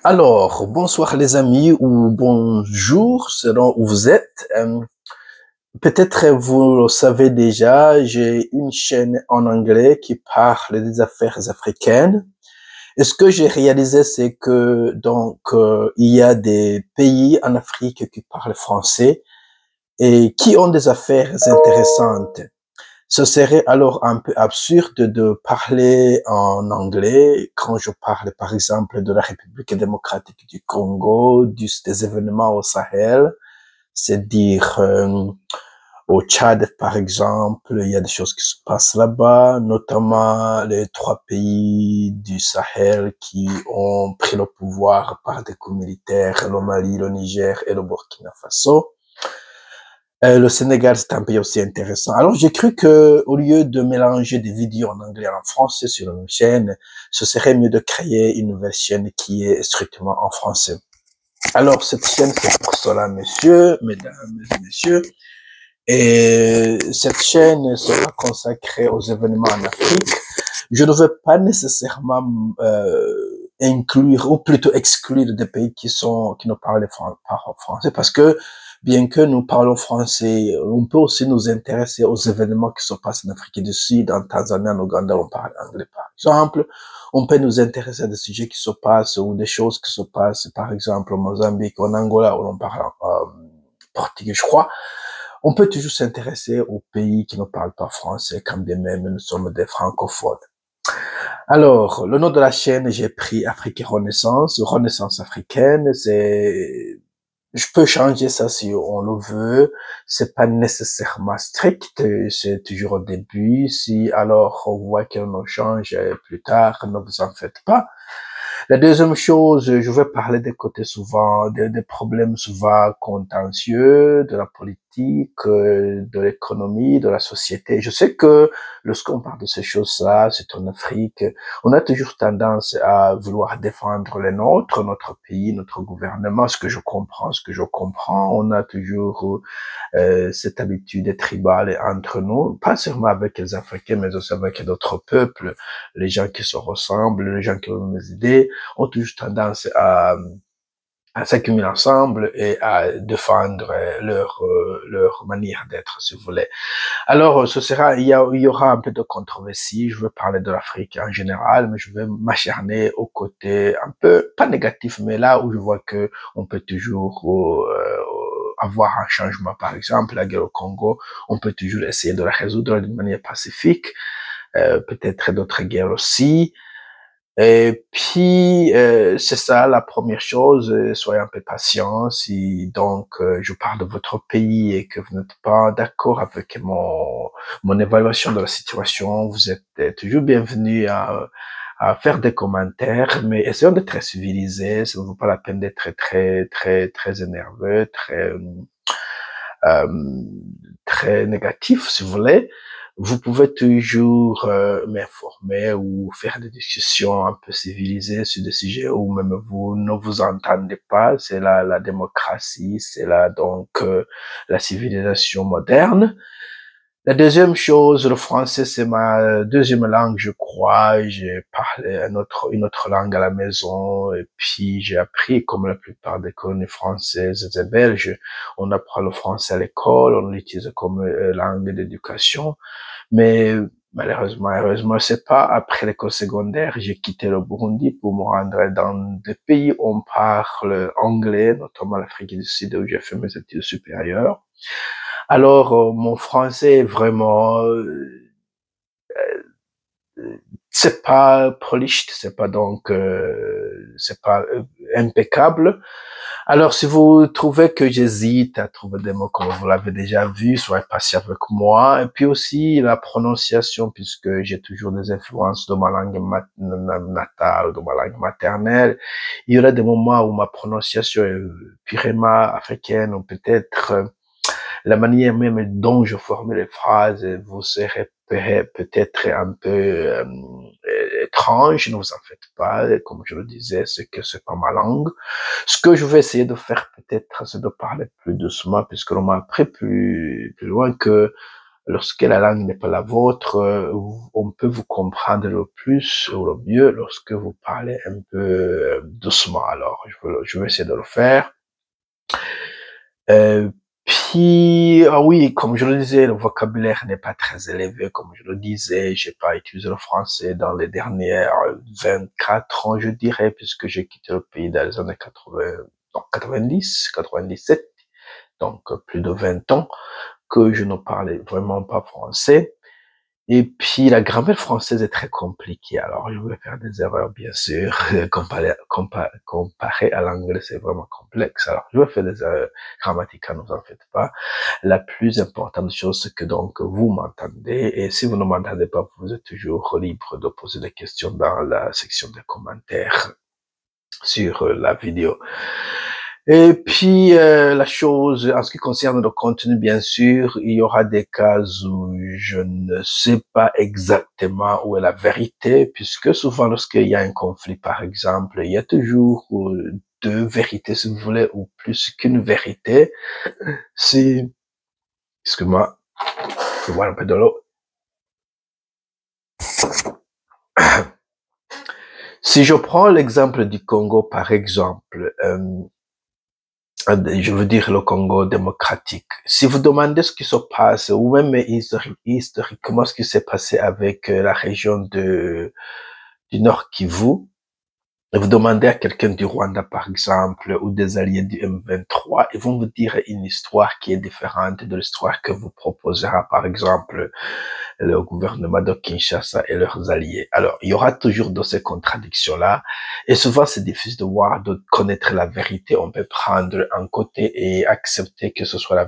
Alors, bonsoir les amis ou bonjour selon où vous êtes. Peut-être vous le savez déjà, j'ai une chaîne en anglais qui parle des affaires africaines. Et ce que j'ai réalisé, c'est que il y a des pays en Afrique qui parlent français et qui ont des affaires intéressantes. Ce serait alors un peu absurde de parler en anglais quand je parle par exemple de la République démocratique du Congo, des événements au Sahel, c'est-à-dire au Tchad par exemple, il y a des choses qui se passent là-bas, notamment les trois pays du Sahel qui ont pris le pouvoir par des coups militaires, le Mali, le Niger et le Burkina Faso. Le Sénégal, c'est un pays aussi intéressant. Alors, j'ai cru que, au lieu de mélanger des vidéos en anglais et en français sur une chaîne, ce serait mieux de créer une nouvelle chaîne qui est strictement en français. Alors, cette chaîne, c'est pour cela, mesdames et messieurs. Et cette chaîne sera consacrée aux événements en Afrique. Je ne veux pas nécessairement inclure ou plutôt exclure des pays qui ne parlent pas français parce que bien que nous parlons français, on peut aussi nous intéresser aux événements qui se passent en Afrique du Sud, en Tanzanie, en Ouganda, on parle anglais par exemple. On peut nous intéresser à des sujets qui se passent ou des choses qui se passent, par exemple au Mozambique, en Angola, où l'on parle portugais, je crois. On peut toujours s'intéresser aux pays qui ne parlent pas français, quand bien même nous sommes des francophones. Alors, le nom de la chaîne, j'ai pris Afrique et Renaissance, Renaissance africaine, je peux changer ça si on le veut. C'est pas nécessairement strict, c'est toujours au début. Si alors on voit qu'on change plus tard, ne vous en faites pas. La deuxième chose, je vais parler des côtés souvent, des problèmes souvent contentieux, de la politique, de l'économie, de la société. Je sais que lorsqu'on parle de ces choses-là, c'est en Afrique, on a toujours tendance à vouloir défendre les nôtres, notre pays, notre gouvernement, ce que je comprends, ce que je comprends. On a toujours cette habitude tribale entre nous, pas seulement avec les Africains, mais aussi avec d'autres peuples, les gens qui se ressemblent, les gens qui ont les mêmes idées, ont toujours tendance à s'accumuler ensemble et à défendre leur manière d'être, si vous voulez. Alors, il y aura un peu de controversie. Je veux parler de l'Afrique en général, mais je vais m'acharner au côté un peu, pas négatif, mais là où je vois que on peut toujours avoir un changement. Par exemple, la guerre au Congo, on peut toujours essayer de la résoudre d'une manière pacifique. Peut-être d'autres guerres aussi. Et puis, c'est ça la première chose, soyez un peu patient. Si donc je parle de votre pays et que vous n'êtes pas d'accord avec mon évaluation de la situation, vous êtes toujours bienvenu à faire des commentaires, mais essayons d'être très civilisés. Ça ne vaut pas la peine d'être très énerveux, euh, très négatif, si vous voulez. Vous pouvez toujours m'informer ou faire des discussions un peu civilisées sur des sujets où même vous ne vous entendez pas. C'est la démocratie, c'est là donc la civilisation moderne. La deuxième chose, le français, c'est ma deuxième langue, je crois. J'ai parlé une autre langue à la maison et puis j'ai appris, comme la plupart des colonies françaises et belges, on apprend le français à l'école, on l'utilise comme langue d'éducation. Mais malheureusement, heureusement, c'est pas après l'école secondaire, j'ai quitté le Burundi pour me rendre dans des pays où on parle anglais, notamment l'Afrique du Sud où j'ai fait mes études supérieures. Alors, mon français est vraiment, c'est pas polished, c'est pas impeccable. Alors, si vous trouvez que j'hésite à trouver des mots comme vous l'avez déjà vu, soyez patient avec moi. Et puis aussi la prononciation, puisque j'ai toujours des influences de ma langue natale, de ma langue maternelle. Il y aura des moments où ma prononciation est purement africaine ou peut-être la manière même dont je formule les phrases vous serait peut-être un peu étrange, ne vous en faites pas, comme je le disais, c'est pas ma langue. Ce que je vais essayer de faire peut-être, c'est de parler plus doucement, puisque l'on m'a appris plus loin que lorsque la langue n'est pas la vôtre, on peut vous comprendre le plus ou le mieux lorsque vous parlez un peu doucement. Alors, je vais essayer de le faire. Puis, ah oui, comme je le disais, le vocabulaire n'est pas très élevé. Comme je le disais, j'ai pas utilisé le français dans les dernières 24 ans, je dirais, puisque j'ai quitté le pays dans les années 80, non, 90, 97. Donc, plus de 20 ans que je ne parlais vraiment pas français. Et puis, la grammaire française est très compliquée. Alors, je vais faire des erreurs, bien sûr. Comparé à l'anglais, c'est vraiment complexe. Alors, je vais faire des erreurs grammaticales, ne vous en faites pas. La plus importante chose, c'est que donc, vous m'entendez. Et si vous ne m'entendez pas, vous êtes toujours libre de poser des questions dans la section des commentaires sur la vidéo. Et puis, la chose, en ce qui concerne le contenu, bien sûr, il y aura des cas où je ne sais pas exactement où est la vérité, puisque souvent, lorsqu'il y a un conflit, par exemple, il y a toujours deux vérités, si vous voulez, ou plus qu'une vérité. Si, excuse-moi, je bois un peu de l'eau. Si je prends l'exemple du Congo, par exemple, je veux dire le Congo démocratique. Si vous demandez ce qui se passe, ou même historiquement ce qui s'est passé avec la région du Nord Kivu, et vous demandez à quelqu'un du Rwanda, par exemple, ou des alliés du M23, ils vont vous dire une histoire qui est différente de l'histoire que vous proposera, par exemple, le gouvernement de Kinshasa et leurs alliés. Alors, il y aura toujours de ces contradictions-là, et souvent c'est difficile de voir, de connaître la vérité. On peut prendre un côté et accepter que ce soit la